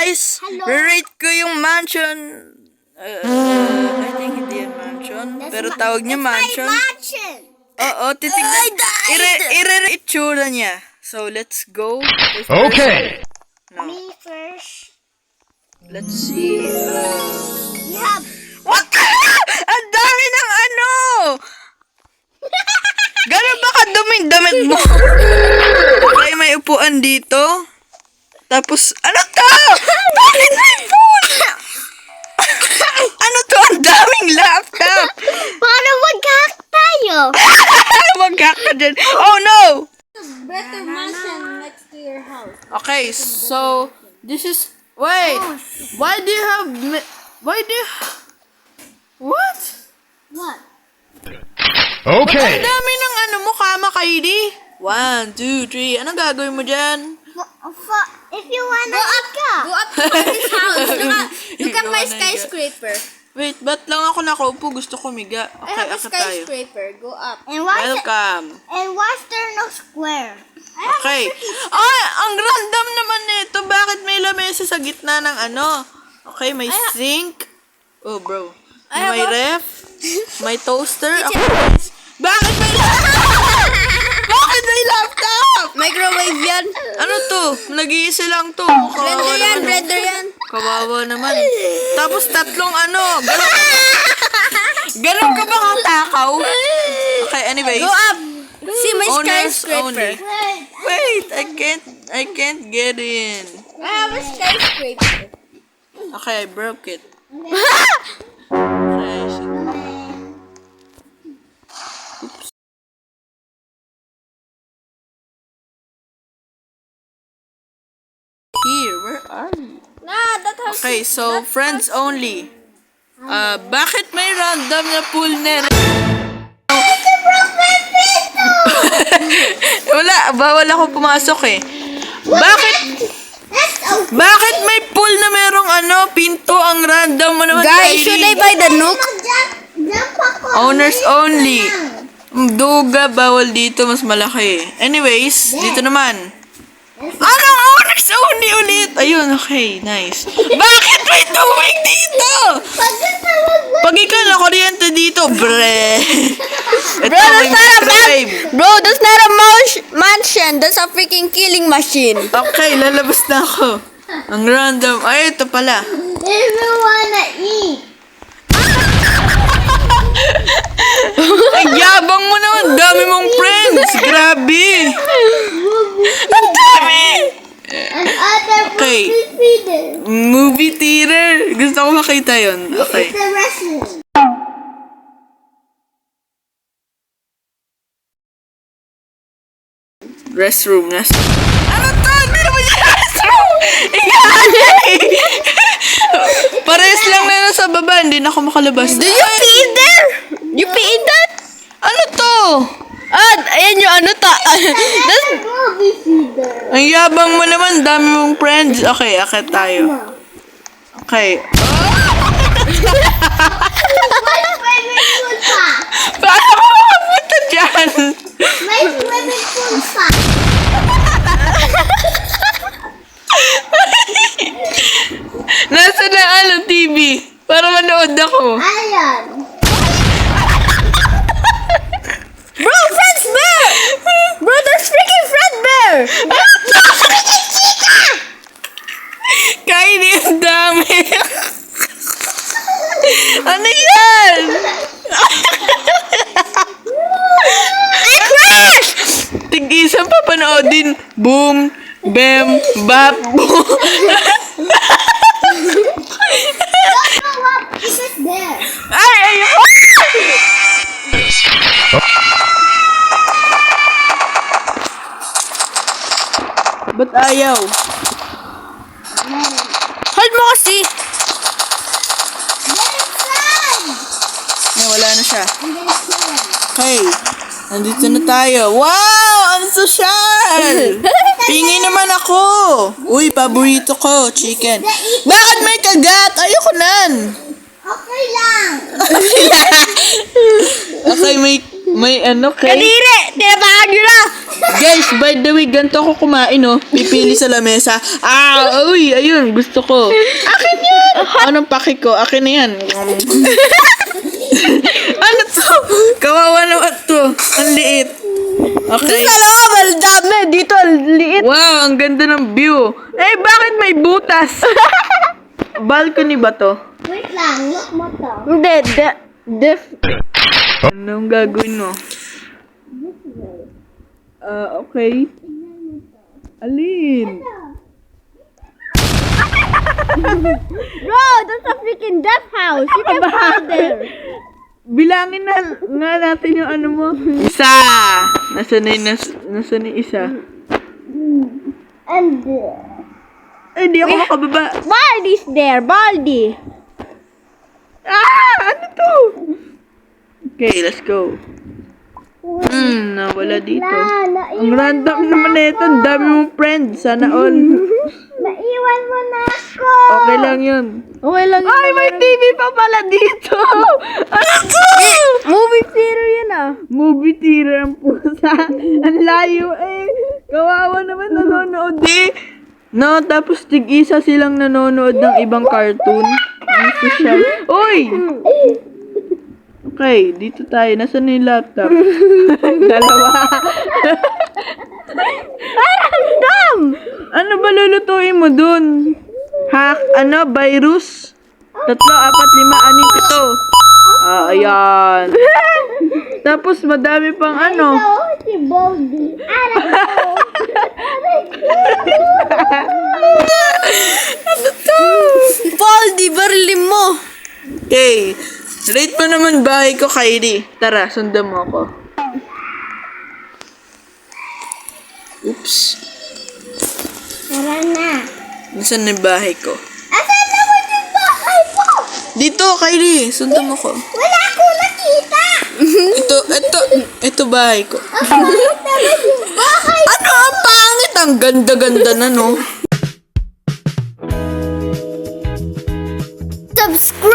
guys, rate ko yung mansion. I think hindi yan mansion. Pero tawag niya mansion. Oo, titignan. Itsura niya. So, let's go. Okay. No. Me first. Let's see. You have. What? Ang dami ng ano! Gano'n ba kadumi damit mo? Okay, may upuan dito. Tapos, ano to? Bakit may phone? Ano to? Ang daming laptop. Para mag-hack tayo. Mag-hack ka dyan. Oh no! Better mansion next to your house. Okay, so, this is... Wait! Why do you have... What? What? Okay. Ang dami ng ano mo, kama, Kaidi. 1, 2, 3. Anong gagawin mo dyan? If you wanna go up to this house. Look at my skyscraper. Wait, ba't lang ako nakaupo? Gusto ko miga. I Okay, have a akit tayo. skyscraper. Go up. And why Welcome. there no square? Okay. Ay, ang random naman nito. Bakit may lamesa sa gitna ng ano? Okay, may sink. Oh, bro. May ref. May toaster. Bakit may laptop? Bakit may laptop? Microwave yan. Ano to? Nag-iisa lang to. Blender yan. Kawawa naman. Tapos tatlong ano. Ganun ka ba katakaw? Okay, anyways. Go up. See my Owners skyscraper. only. Wait, I can't get in. I have a skyscraper. Okay, I broke it. Okay, shit. Here, where are you? Nah, that house. Okay, so friends only. Bakit may random na pool na Wala, bawal ako pumasok eh. Bakit may pool na merong ano, pinto ang random mo naman? Guys, Kylie? should I buy the Nook? Owners only. Duga, bawal dito, mas malaki. Anyways, dito naman. Anong owners only ulit? Ayun, okay, nice. Bakit may tubig dito? Pag ikaw na kuryente dito, bre. Ito, Bro, that's not a subscribe. Bro, that's not a mansion. That's a freaking killing machine. Okay, lalabas na ako. Ang random. Ay, ito pala. If you wanna eat. Ang yabang mo naman. Dami mong friends. Grabe. Ang dami. Okay. Movie theater. Gusto ko makita yun. Okay. The restroom. Restroom. Ano to? Meron mo yung restroom? Iyan! Pares lang na sa baba. Hindi na ako makalabas. Did you pee in there? You pee in that? Ano to? Ayan yung ano ta. That's movie theater. Ang yabang mo naman. Dami mong friends. Okay, akit tayo. Okay. My swimming pool pa. Paano ko makapunta dyan? My swimming pool pa. Nasa na ano, TV? Para manood ako. Ayan. Bro, Fred's bear! Bro, there's freaking Fred bear! Kainin ang dami. Ano yan? I crashed! Tig-isang papanoodin. Boom, bam, bap, boom. Is it there? Ay, ayoko. Ba't ayaw? Hold mo kasi! Ay, wala na siya. Okay, nandito na tayo. Wow! Ang sosyal! Pingi naman ako! Uy, paborito ko, chicken. Bakit may kagat? Ayoko nan! Okay lang! Okay, may May ano, cake. Kadiri! Tinabahan nyo na! Guys, by the way, ganito ako kumain, oh. Pipili sa lamesa. Uy, ayun, gusto ko. Akin yun! Anong paki ko? Akin na yan. Ano to? Kawawa naman to. Ang liit. Okay. Sa loob, ang dami. Dito, ang liit. Wow, ang ganda ng view. Eh, bakit may butas? Balcony ba to? Wait lang, look mo to. Hindi, Anong gagawin mo? Okay. Alin? Bro, that's a freaking death house. You can fall there. Bilangin na nga natin yung ano mo. Isa! Nasaan na yung isa? And Ay, hindi ako makababa. Baldi's there, Baldi. Ano to? Okay, let's go. Nawala dito. Ang random naman na ito. Ang dami mong friends. Sana all. Naiwan mo na ako. Okay lang yun. Okay lang Ay, may TV pa pala dito. Ano to? Movie theater yan ah. Movie theater ang pusa. Ang layo eh. Kawawa naman nanonood eh. No, tapos tig-isa silang nanonood ng ibang cartoon. Ang social. Uy! Okay, dito tayo. Nasaan na yung laptop? Dalawa. Random! Ano ba lulutuin mo dun? Hack, virus? 3, 4, 5, 6, 7. Ayan. Tapos madami pang ano. Si Baldi. Baldi, barili mo. Okay. Rate mo naman bahay ko, Kylie. Tara, sundan mo ako. Oops. Tara na. Nasaan na yung bahay ko? Asan naman yung bahay mo? Dito, Kylie. Sundan mo ko. Wala ko nakita. Ito bahay ko. Asan naman yung bahay? Ano ang pangit? Ang ganda-ganda na, no? Subscribe!